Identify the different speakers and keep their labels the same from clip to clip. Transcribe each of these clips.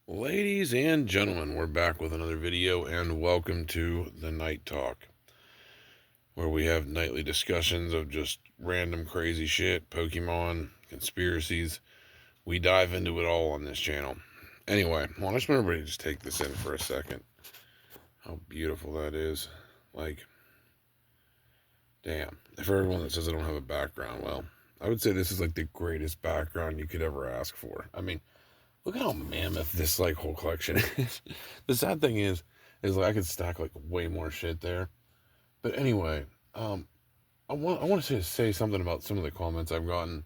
Speaker 1: Ladies and gentlemen, we're back with another video and welcome to the Night Talk, where we have nightly discussions of just random crazy shit, Pokemon, conspiracies. We dive into it all on this channel. Anyway, I just want everybody to just take this in for a second. How beautiful that is. Like, damn. For everyone that says I don't have a background, well, I would say this is like the greatest background you could ever ask for. I mean, look how mammoth this like whole collection is. The sad thing is like I could stack like way more shit there. But anyway, I want to say something about some of the comments I've gotten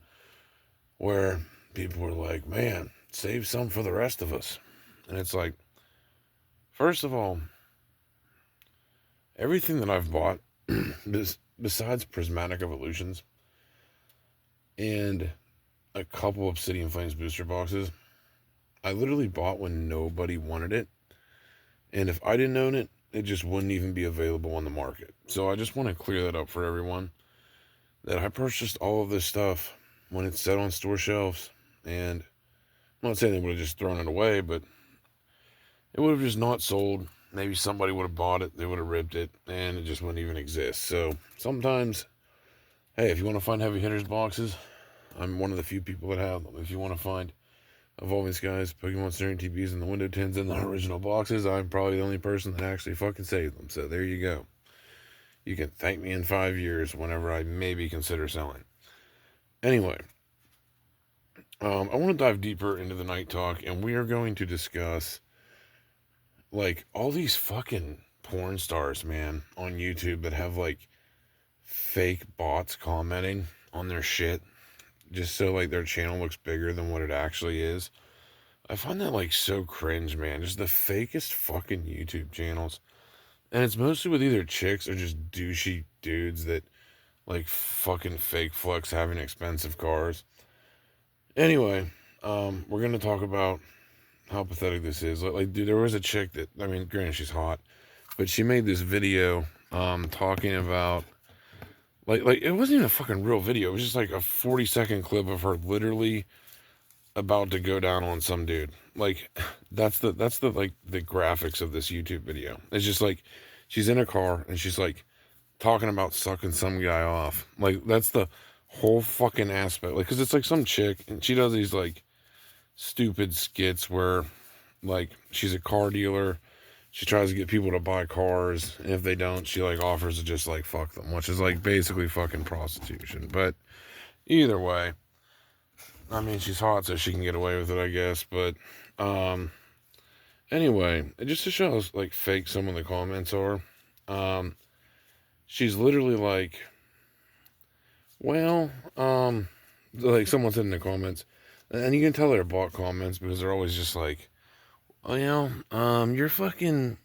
Speaker 1: where people were like, "Man, save some for the rest of us," and it's like, first of all, everything that I've bought, besides Prismatic Evolutions and a couple Obsidian Flames booster boxes, I literally bought when nobody wanted it. And if I didn't own it, it just wouldn't even be available on the market. So I just want to clear that up for everyone that I purchased all of this stuff when it sat on store shelves. And I'm not saying they would have just thrown it away, but it would have just not sold. Maybe somebody would have bought it, they would have ripped it, and it just wouldn't even exist. So sometimes, hey, if you want to find heavy hitters boxes, I'm one of the few people that have them. If you want to find Evolving Skies, Pokemon String TPs, and the Window Tins in the original boxes, I'm probably the only person that actually fucking saved them. So there you go. You can thank me in 5 years whenever I maybe consider selling. Anyway, I want to dive deeper into the Night Talk, and we are going to discuss like all these fucking porn stars, man, on YouTube that have like fake bots commenting on their shit just so like their channel looks bigger than what it actually is. I find that like so cringe, man. Just the fakest fucking YouTube channels. And it's mostly with either chicks or just douchey dudes that like fucking fake flex having expensive cars. Anyway, we're gonna talk about how pathetic this is. Like, dude, there was a chick that, I mean, granted she's hot, but she made this video, talking about like it wasn't even a fucking real video. It was just like a 40-second clip of her literally about to go down on some dude. Like, that's the like the graphics of this YouTube video. It's just like she's in a car and she's like talking about sucking some guy off. Like that's the whole fucking aspect. Like, cause it's like some chick and she does these like stupid skits where like she's a car dealer. She tries to get people to buy cars, and if they don't, she like offers to just like fuck them, which is like basically fucking prostitution. But either way, I mean she's hot, so she can get away with it, I guess. But um, anyway, just to show us like fake some of the comments are, um, she's literally like, well, like someone said in the comments, and you can tell they're bot comments because they're always just like, oh, you're fucking,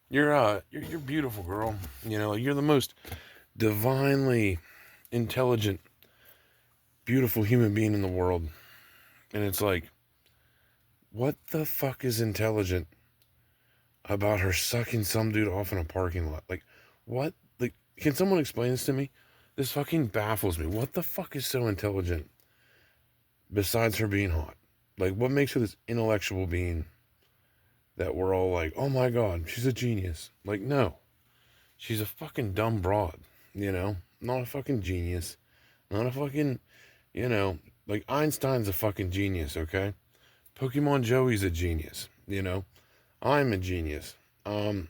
Speaker 1: you're beautiful, girl. You know, like you're the most divinely intelligent, beautiful human being in the world. And it's like, what the fuck is intelligent about her sucking some dude off in a parking lot? Like, what? Like, can someone explain this to me? This fucking baffles me. What the fuck is so intelligent besides her being hot? Like, what makes her this intellectual being that we're all like, oh my god, she's a genius? Like, no. She's a fucking dumb broad, you know? Not a fucking genius. Not a fucking, you know, like Einstein's a fucking genius, okay? Pokemon Joey's a genius, you know? I'm a genius. You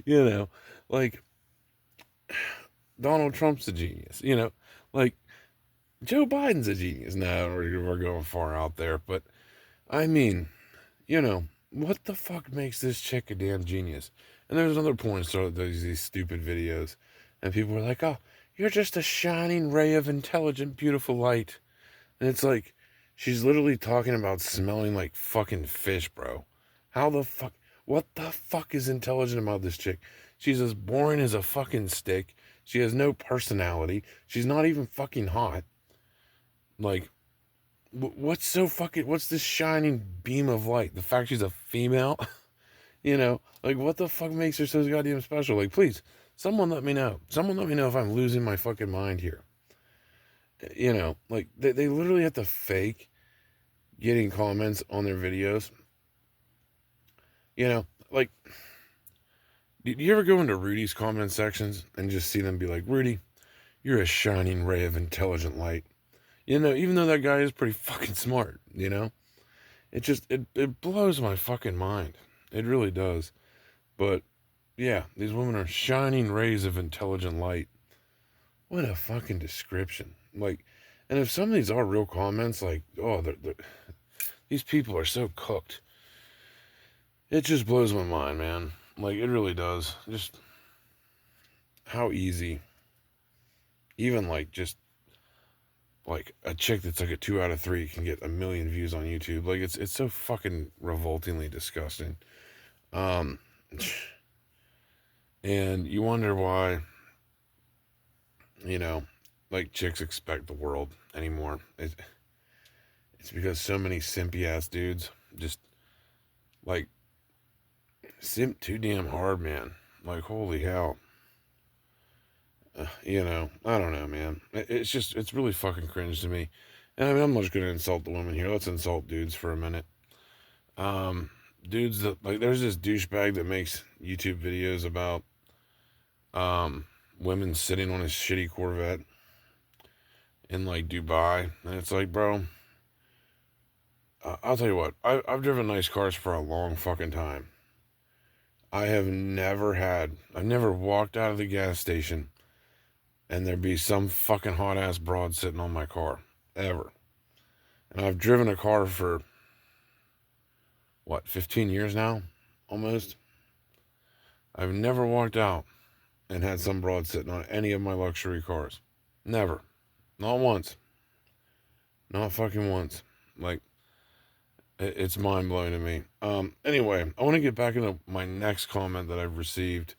Speaker 1: know, like Donald Trump's a genius, you know? Like Joe Biden's a genius. No, we're going far out there, but I mean, you know, what the fuck makes this chick a damn genius? And there's another porn star that does these stupid videos, and people are like, oh, you're just a shining ray of intelligent, beautiful light. And it's like, she's literally talking about smelling like fucking fish, bro. How the fuck, what the fuck is intelligent about this chick? She's as boring as a fucking stick. She has no personality. She's not even fucking hot. Like, what's so fucking, what's this shining beam of light? The fact she's a female? You know, like what the fuck makes her so goddamn special? Like, please, someone let me know. Someone let me know if I'm losing my fucking mind here. You know, like they literally have to fake getting comments on their videos. You know, like, do you ever go into Rudy's comment sections and just see them be like, Rudy, you're a shining ray of intelligent light. You know, even though that guy is pretty fucking smart, you know? It blows my fucking mind. It really does. But, yeah, these women are shining rays of intelligent light. What a fucking description. Like, and if some of these are real comments, like, oh, these people are so cooked. It just blows my mind, man. Like, it really does. Just how easy, even like, just like a chick that's like a 2 out of 3 can get 1 million views on YouTube. Like, it's so fucking revoltingly disgusting. And you wonder why, you know, like, chicks expect the world anymore. It's because so many simpy ass dudes just, like, simp too damn hard, man. Like, holy hell. You know, I don't know, man. It's really fucking cringe to me. And I mean, I'm not just gonna insult the women here. Let's insult dudes for a minute. Um, Dudes that, like, there's this douchebag that makes YouTube videos about women sitting on his shitty Corvette in, like, Dubai, and it's like, bro, I'll tell you what, I've driven nice cars for a long fucking time. I've never walked out of the gas station and there'd be some fucking hot ass broad sitting on my car, ever. And I've driven a car for, what, 15 years now? Almost. I've never walked out and had some broad sitting on any of my luxury cars. Never. Not once. Not fucking once. Like, it's mind blowing to me. Anyway, I want to get back into my next comment that I've received,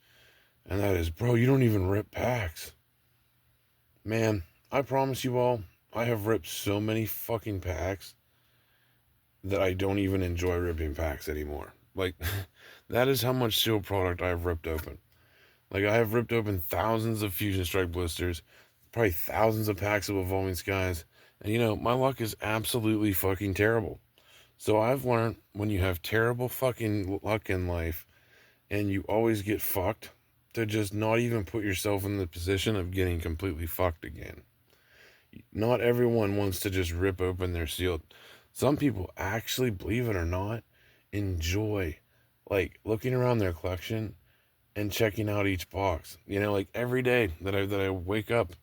Speaker 1: and that is, bro, you don't even rip packs. Man, I promise you all, I have ripped so many fucking packs that I don't even enjoy ripping packs anymore. Like, that is how much steel product I have ripped open. Like, I have ripped open thousands of Fusion Strike blisters, probably thousands of packs of Evolving Skies, and you know, my luck is absolutely fucking terrible. So I've learned, when you have terrible fucking luck in life and you always get fucked, to just not even put yourself in the position of getting completely fucked again. Not everyone wants to just rip open their seal. Some people actually, believe it or not, enjoy, like, looking around their collection and checking out each box. You know, like, every day that I wake up,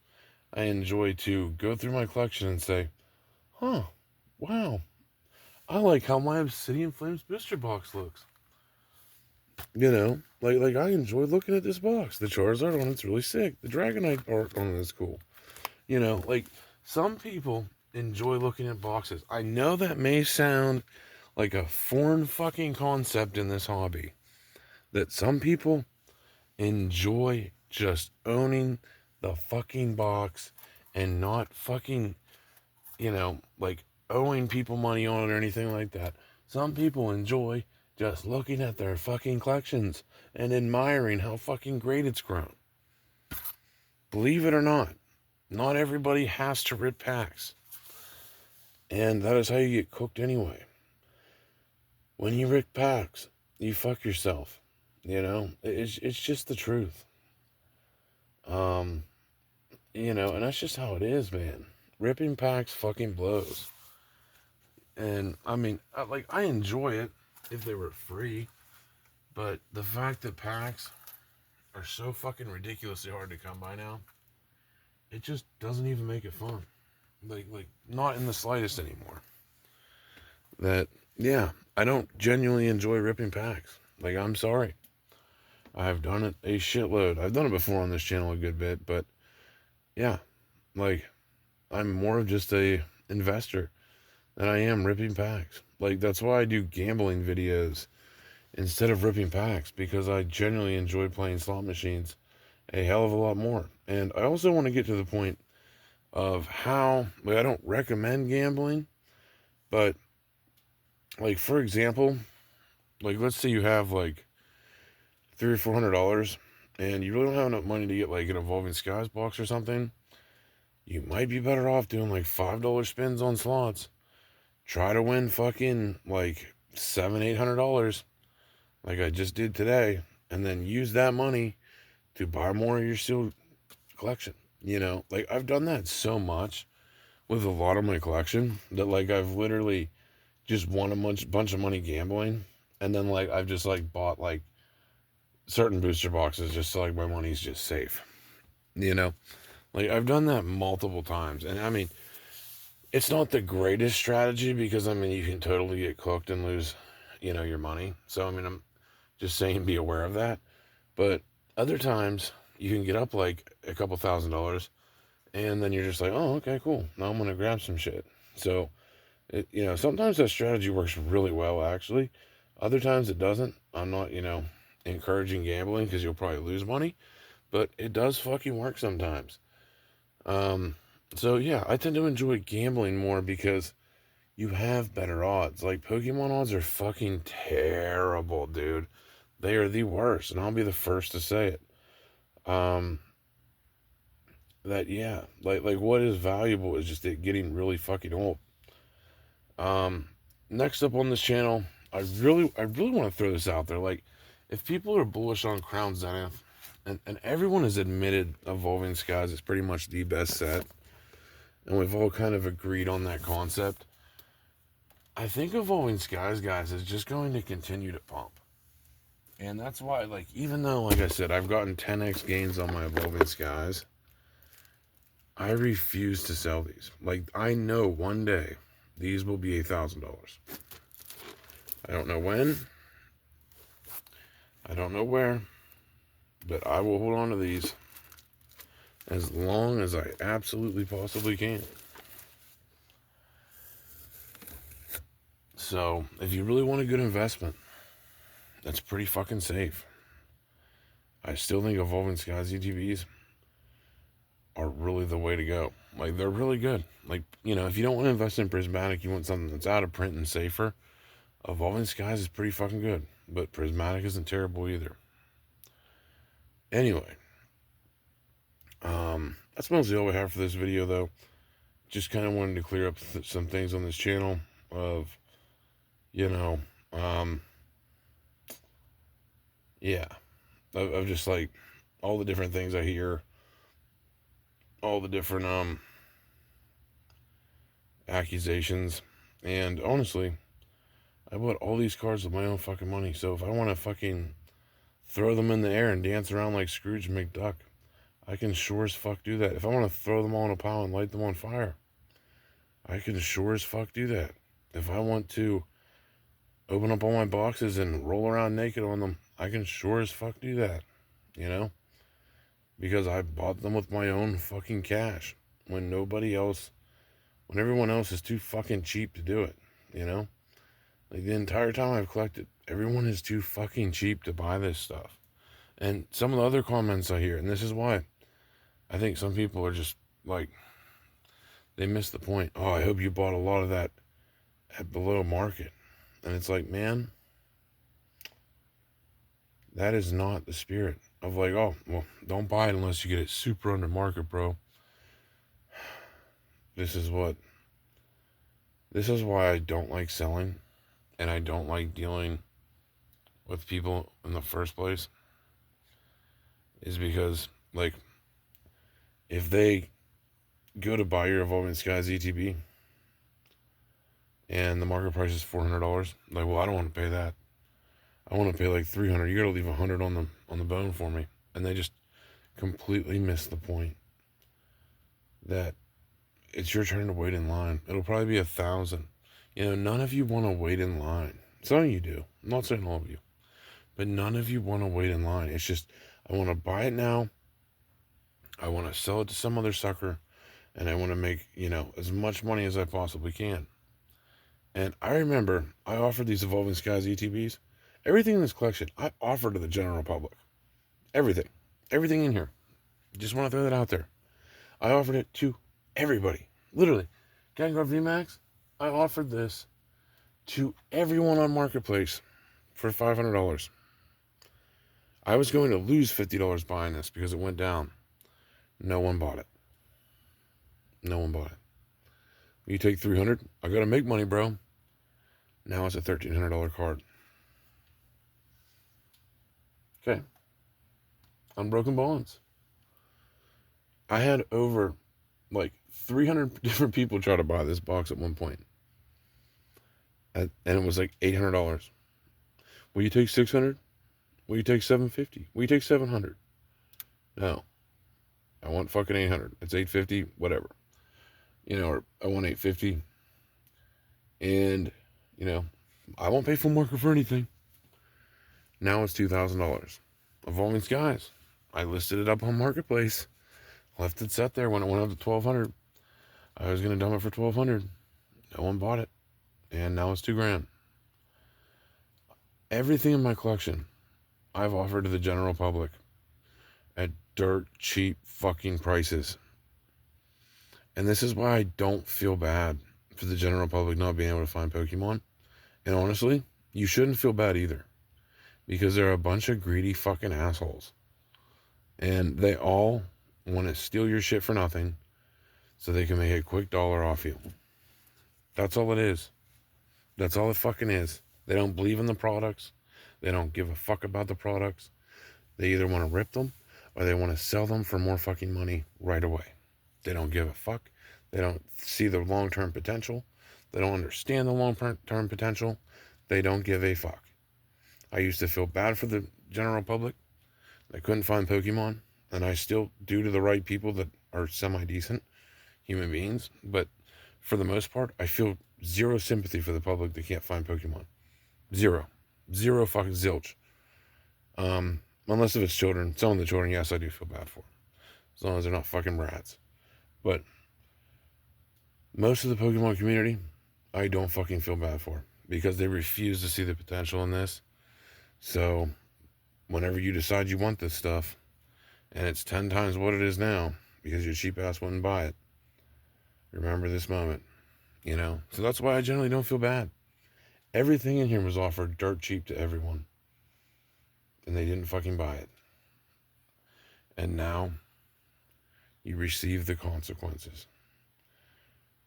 Speaker 1: I enjoy to go through my collection and say, huh, wow, I like how my Obsidian Flames booster box looks. You know, like I enjoy looking at this box. The Charizard on it's really sick. The Dragonite art on it is cool. You know, like, some people enjoy looking at boxes. I know that may sound like a foreign fucking concept in this hobby, that some people enjoy just owning the fucking box and not fucking, you know, like, owing people money on it or anything like that. Some people enjoy just looking at their fucking collections and admiring how fucking great it's grown. Believe it or not, not everybody has to rip packs. And that is how you get cooked anyway. When you rip packs, you fuck yourself. You know, it's just the truth. You know, and that's just how it is, man. Ripping packs fucking blows. And I mean, I enjoy it if they were free, but the fact that packs are so fucking ridiculously hard to come by now, it just doesn't even make it fun. Like not in the slightest anymore. That, yeah, I don't genuinely enjoy ripping packs. Like, I'm sorry. I've done it a shitload. I've done it before on this channel a good bit, but yeah, like, I'm more of just a investor than I am ripping packs. Like, that's why I do gambling videos instead of ripping packs, because I genuinely enjoy playing slot machines a hell of a lot more. And I also want to get to the point of how, like, I don't recommend gambling, but, like, for example, like, let's say you have like $300 or $400 and you really don't have enough money to get like an Evolving Skies box or something. You might be better off doing like $5 spins on slots try to win fucking like $700-800 like I just did today, and then use that money to buy more of your sealed collection. You know, like I've done that so much with a lot of my collection that like I've literally just won a bunch of money gambling, and then like I've just like bought like certain booster boxes just so like my money's just safe. You know, like I've done that multiple times, and I mean, it's not the greatest strategy because I mean you can totally get cooked and lose, you know, your money. So I mean I'm just saying be aware of that. But other times you can get up like a couple $1,000, and then you're just like, oh, okay, cool. Now I'm gonna grab some shit. So it, you know, sometimes that strategy works really well actually. Other times it doesn't. I'm not, you know, encouraging gambling because you'll probably lose money, but it does fucking work sometimes. Um, so yeah, I tend to enjoy gambling more because you have better odds. Like Pokemon odds are fucking terrible, dude. They are the worst, and I'll be the first to say it. Um, that yeah, like what is valuable is just it getting really fucking old. Um, Next up on this channel, I really want to throw this out there. Like, if people are bullish on Crown Zenith, and everyone has admitted Evolving Skies is pretty much the best set, and we've all kind of agreed on that concept. I think Evolving Skies, guys, is just going to continue to pump. And that's why, like, even though, like I said, I've gotten 10x gains on my Evolving Skies, I refuse to sell these. Like, I know one day these will be $1,000. I don't know when, I don't know where, but I will hold on to these as long as I absolutely possibly can. So, if you really want a good investment, that's pretty fucking safe. I still think Evolving Skies ETBs are really the way to go. Like, they're really good. Like, you know, if you don't want to invest in Prismatic, you want something that's out of print and safer, Evolving Skies is pretty fucking good. But Prismatic isn't terrible either. Anyway, that's mostly all we have for this video, though. Just kind of wanted to clear up some things on this channel of, you know, yeah, of just like all the different things I hear, all the different accusations, and honestly, I bought all these cards with my own fucking money. So if I want to fucking throw them in the air and dance around like Scrooge McDuck, I can sure as fuck do that. If I want to throw them all in a pile and light them on fire, I can sure as fuck do that. If I want to open up all my boxes and roll around naked on them, I can sure as fuck do that, you know? Because I bought them with my own fucking cash when when everyone else is too fucking cheap to do it, you know? Like the entire time I've collected, everyone is too fucking cheap to buy this stuff. And some of the other comments I hear, and this is why I think some people are just like, they miss the point. Oh, I hope you bought a lot of that at below market. And it's like, man, that is not the spirit of like, oh, well, don't buy it unless you get it super under market, bro. This is why I don't like selling, and I don't like dealing with people in the first place, is because, like, if they go to buy your Evolving Skies ETB and the market price is $400, like, well, I don't want to pay that. I want to pay like $300. You got to leave $100 on the bone for me. And they just completely miss the point that it's your turn to wait in line. It'll probably be $1,000. You know, none of you want to wait in line. Some of you do. I'm not saying all of you, but none of you want to wait in line. It's just, I want to buy it now. I want to sell it to some other sucker, and I want to make, you know, as much money as I possibly can. And I remember I offered these Evolving Skies ETBs. Everything in this collection, I offered to the general public. Everything. Everything in here. Just want to throw that out there. I offered it to everybody. Literally. Gengar VMAX, I offered this to everyone on Marketplace for $500. I was going to lose $50 buying this because it went down. No one bought it. No one bought it. You take 300. I gotta make money, bro. Now it's a $1,300 card. Okay. Unbroken bonds. I had over like 300 different people try to buy this box at one point. And it was like $800. Will you take 600? Will you take 750? Will you take 700? No. I want fucking 800. It's 850, whatever. Or I want 850. And, I won't pay full market for anything. Now it's $2,000. Evolving Skies. I listed it up on Marketplace. Left it set there when it went up to 1,200. I was going to dump it for 1,200. No one bought it. And now it's $2,000. Everything in my collection I've offered to the general public at dirt cheap fucking prices. And this is why I don't feel bad for the general public not being able to find Pokemon. And honestly, you shouldn't feel bad either. Because they're a bunch of greedy fucking assholes. And they all want to steal your shit for nothing so they can make a quick dollar off you. That's all it is. That's all it fucking is. They don't believe in the products. They don't give a fuck about the products. They either want to rip them or they want to sell them for more fucking money right away. They don't give a fuck. They don't see the long-term potential. They don't understand the long-term potential. They don't give a fuck. I used to feel bad for the general public. I couldn't find Pokemon, and I still do to the right people that are semi-decent human beings. But for the most part, I feel zero sympathy for the public that can't find Pokemon. Zero. Zero fucking zilch. Unless if it's children. Some of the children, yes, I do feel bad for them. As long as they're not fucking rats. But most of the Pokemon community, I don't fucking feel bad for. Because they refuse to see the potential in this. So, whenever you decide you want this stuff, and it's 10 times what it is now, because your cheap ass wouldn't buy it, remember this moment, So that's why I generally don't feel bad. Everything in here was offered dirt cheap to everyone. And they didn't fucking buy it. And now, you receive the consequences.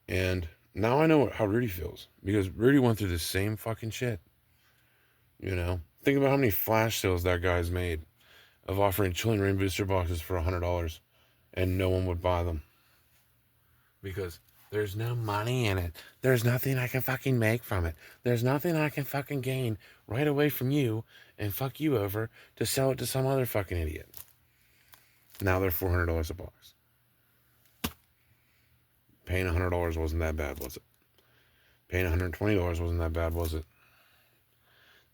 Speaker 1: And now I know how Rudy feels. Because Rudy went through the same fucking shit. Think about how many flash sales that guy's made of offering Chilling Reign booster boxes for $100 and no one would buy them. Because there's no money in it. There's nothing I can fucking make from it. There's nothing I can fucking gain right away from you and fuck you over to sell it to some other fucking idiot. Now they're $400 a box. Paying $100 wasn't that bad, was it? Paying $120 wasn't that bad, was it?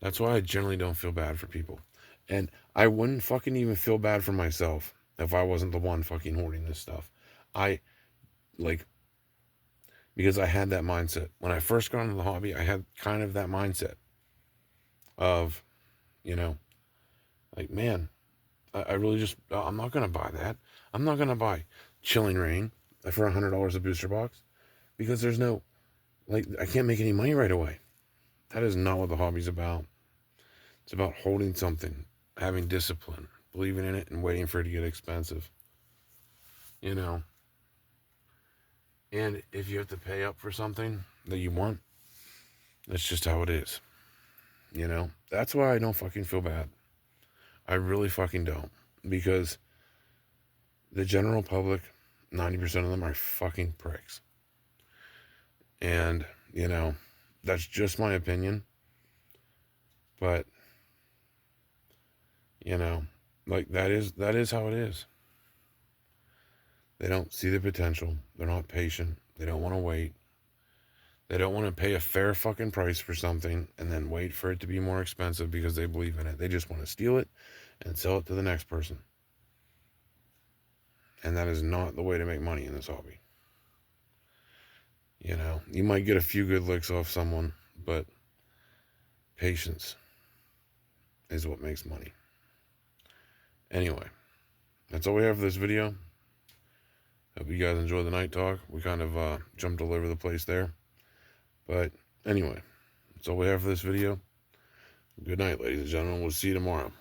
Speaker 1: That's why I generally don't feel bad for people. And I wouldn't fucking even feel bad for myself if I wasn't the one fucking hoarding this stuff. Because I had that mindset. When I first got into the hobby, I had kind of that mindset of, man, I really just, I'm not going to buy that. I'm not going to buy Chilling Reign for $100 a booster box because there's no, I can't make any money right away. That is not what the hobby's about. It's about holding something, having discipline, believing in it, and waiting for it to get expensive. And if you have to pay up for something that you want, that's just how it is. That's why I don't fucking feel bad. I really fucking don't. Because the general public, 90% of them are fucking pricks. And, that's just my opinion. But, that is how it is. They don't see the potential. They're not patient. They don't want to wait. They don't want to pay a fair fucking price for something and then wait for it to be more expensive because they believe in it. They just want to steal it and sell it to the next person. And that is not the way to make money in this hobby. You might get a few good licks off someone, but patience is what makes money. Anyway, that's all we have for this video. Hope you guys enjoy the night talk. We kind of jumped all over the place there. But anyway, that's all we have for this video. Good night, ladies and gentlemen. We'll see you tomorrow.